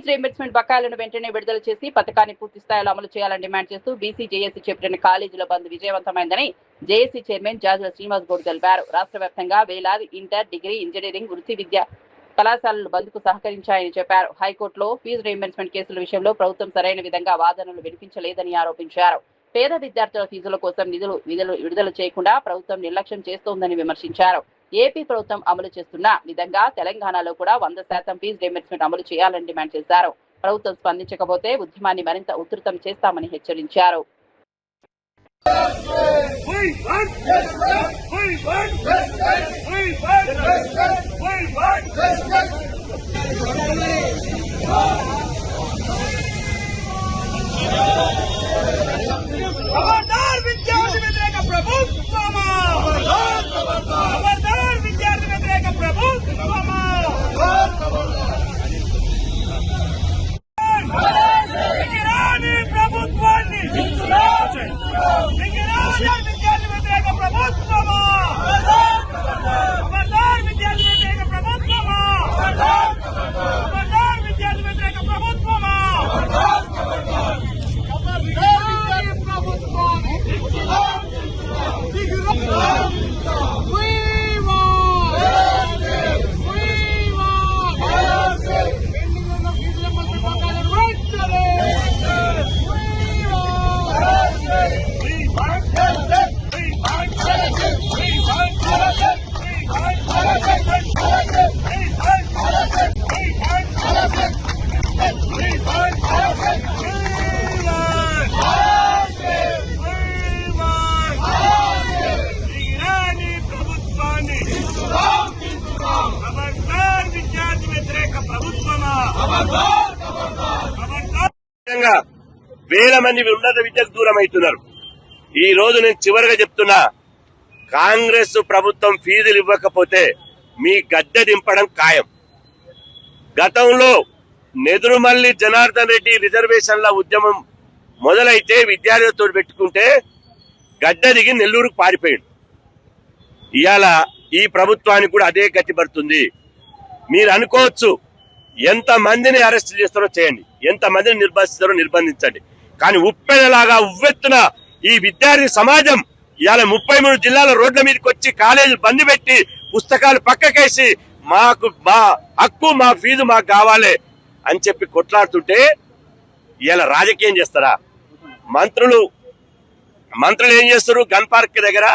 Fee reimbursement బకాయిలను వెంటనే విడుదల చేసి పథకాన్ని పూర్తి స్థాయిలో అమలు చేయాలని డిమాండ్ చేస్తూ బీసీ జేఏసీ చేపట్టిన కాలేజీల బంద్ విజయవంతమైందని జేఏసీ చైర్మన్ జాజుల శ్రీనివాస్ గౌడ్ తెలిపారు. రాష్ట్ర వ్యాప్తంగా వేలాది ఇంటర్, డిగ్రీ, ఇంజనీరింగ్, వృత్తి విద్యా కళాశాలలు బంద్కు సహకరించాయని చెప్పారు. హైకోర్టులో ఫీజు రీయింబర్స్మెంట్ కేసుల విషయంలో ప్రభుత్వం సరైన విధంగా వాదనలు వినిపించలేదని ఆరోపించారు. పేద విద్యార్థుల ఫీజుల కోసం నిధులు విడుదల చేయకుండా ప్రభుత్వం నిర్లక్ష్యం చేస్తోందని విమర్శించారు. ఏపీ ప్రభుత్వం అమలు చేస్తున్న విధంగా తెలంగాణలో కూడా 100% ఫీజు రీయింబర్స్మెంట్ అమలు చేయాలని డిమాండ్ చేశారు. ప్రభుత్వం స్పందించకపోతే ఉద్యమాన్ని మరింత ఉధృతం చేస్తామని హెచ్చరించారు. खबरदार विद्यार्थी व्यतिरेक ప్రభుత్వమా खबरदार विद्यार्थी व्यतिरेक ప్రభుత్వమా దిగిరాని ప్రభుత్వాన్ని దిగిరాని విద్యార్థి వ్యతిరేక ప్రభుత్వమా खबरदार విద్యార్థి వ్యతిరేక ప్రభుత్వమా खबरदार విద్యార్థి వ్యతిరేక ప్రభుత్వమా వేల మంది ఉన్నత విద్యకు దూరం అవుతున్నారు. ఈ రోజు నేను చివరిగా చెప్తున్నా, కాంగ్రెస్ ప్రభుత్వం ఫీజులు ఇవ్వకపోతే మీ గద్దె దింపడం ఖాయం. గతంలో నెదురుమల్లి జనార్దన్ రెడ్డి రిజర్వేషన్ల ఉద్యమం మొదలైతే విద్యార్థులతో పెట్టుకుంటే గద్దె దిగి నెల్లూరుకు పారిపోయాడు. ఇవాళ ఈ ప్రభుత్వానికి కూడా అదే గతి పడుతుంది. మీరు అనుకోవచ్చు, ఎంత మందిని అరెస్ట్ చేస్తారో చేయండి, ఎంత మందిని నిర్బంధిస్తారో నిర్బంధించండి, కానీ ఉప్పెనలాగా ఉవ్వెత్తున ఈ విద్యార్థి సమాజం ఇవాళ 33 జిల్లాల రోడ్ల మీదకి వచ్చి కాలేజీలు బంద్ పెట్టి పుస్తకాలు పక్కకేసి మాకు మా హక్కు, మా ఫీజు మాకు కావాలి అని చెప్పి కొట్లాడుతుంటే ఇవాళ రాజకీయం చేస్తారా? మంత్రులు ఏం చేస్తారు? గన్ పార్క్ దగ్గర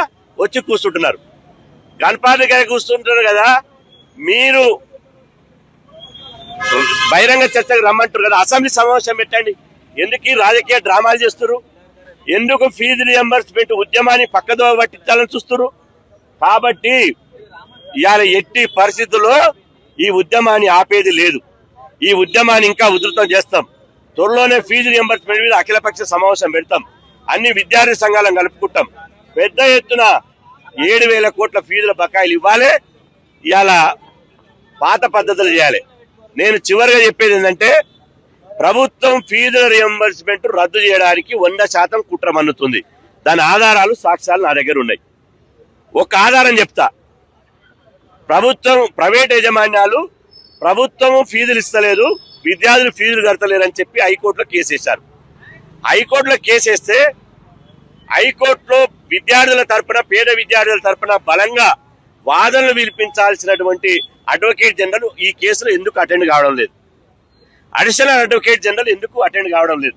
వచ్చి కూర్చుంటున్నారు. గన్ పార్క్ దగ్గర కూర్చుంటున్నారు కదా, మీరు బహిరంగ చర్చకు రమ్మంటారు కదా, అసెంబ్లీ సమావేశం పెట్టండి. ఎందుకు ఈ రాజకీయ డ్రామాలు చేస్తారు? ఎందుకు ఫీజు రియంబర్స్మెంట్ ఉద్యమాన్ని పక్కదో పట్టించాలని చూస్తారు? కాబట్టి ఇవాళ ఎట్టి పరిస్థితుల్లో ఈ ఉద్యమాన్ని ఆపేది లేదు. ఈ ఉద్యమాన్ని ఇంకా ఉధృతం చేస్తాం. త్వరలోనే ఫీజు రియంబర్స్మెంట్ మీద అఖిలపక్ష సమావేశం పెడతాం. అన్ని విద్యార్థి సంఘాలను కలుపుకుంటాం. పెద్ద ఎత్తున 7,000 కోట్ల ఫీజుల బకాయిలు ఇవ్వాలి. ఇవాళ పాత పద్ధతులు చేయాలి. నేను చివరిగా చెప్పేది ఏంటంటే, ప్రభుత్వం ఫీజుల రియంబర్స్మెంట్ రద్దు చేయడానికి 100% కుట్ర మన్నుతుంది. దాని ఆధారాలు, సాక్ష్యాలు నా దగ్గర ఉన్నాయి. ఒక ఆధారం చెప్తా. ప్రైవేట్ యాజమాన్యాలు ప్రభుత్వం ఫీజులు ఇస్తలేదు, విద్యార్థులు ఫీజులు కడతలేరని చెప్పి హైకోర్టులో కేసు వేశారు. హైకోర్టులో కేసు వేస్తే హైకోర్టులో విద్యార్థుల తరపున, పేద విద్యార్థుల తరపున బలంగా వాదనలు వినిపించాల్సినటువంటి అడ్వకేట్ జనరల్ ఈ కేసులో ఎందుకు అటెండ్ కావడం లేదు? అడిషనల్ అడ్వకేట్ జనరల్ ఎందుకు అటెండ్ కావడం లేదు?